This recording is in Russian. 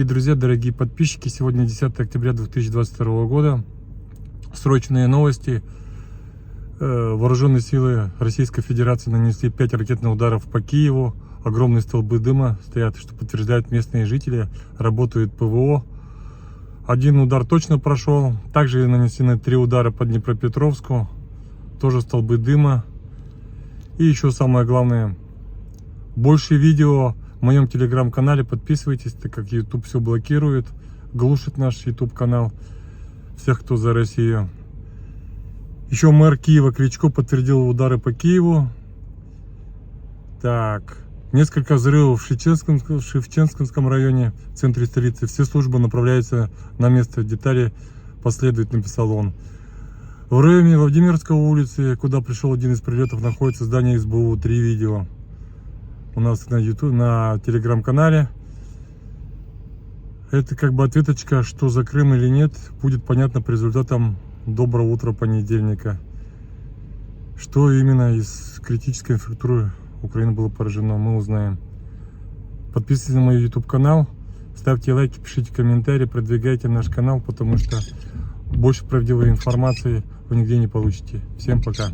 И, друзья, дорогие подписчики, сегодня 10 октября 2022 года. Срочные новости. Вооруженные силы Российской Федерации нанесли 5 ракетных ударов по Киеву. Огромные столбы дыма стоят, что подтверждают местные жители. Работает ПВО. Один удар точно прошел. Также нанесены 3 удара по Днепропетровску. Тоже столбы дыма. И еще самое главное, больше видео в моем телеграм-канале. Подписывайтесь, так как YouTube все блокирует, глушит наш YouTube канал. Всех, кто за Россию. Еще мэр Киева Кличко подтвердил удары по Киеву. Так, несколько взрывов в Шевченковском районе, в центре столицы. Все службы направляются на место, детали последуют, написал он. В районе Владимирской улицы, куда пришел один из прилетов, находится здание СБУ. 3 видео у нас на YouTube, на телеграм-канале. Это как бы ответочка, что за Крым или нет, будет понятно по результатам доброго утра понедельника. Что именно из критической инфраструктуры Украины было поражено, мы узнаем. Подписывайтесь на мой YouTube канал, ставьте лайки, пишите комментарии, продвигайте наш канал, потому что больше правдивой информации вы нигде не получите. Всем пока!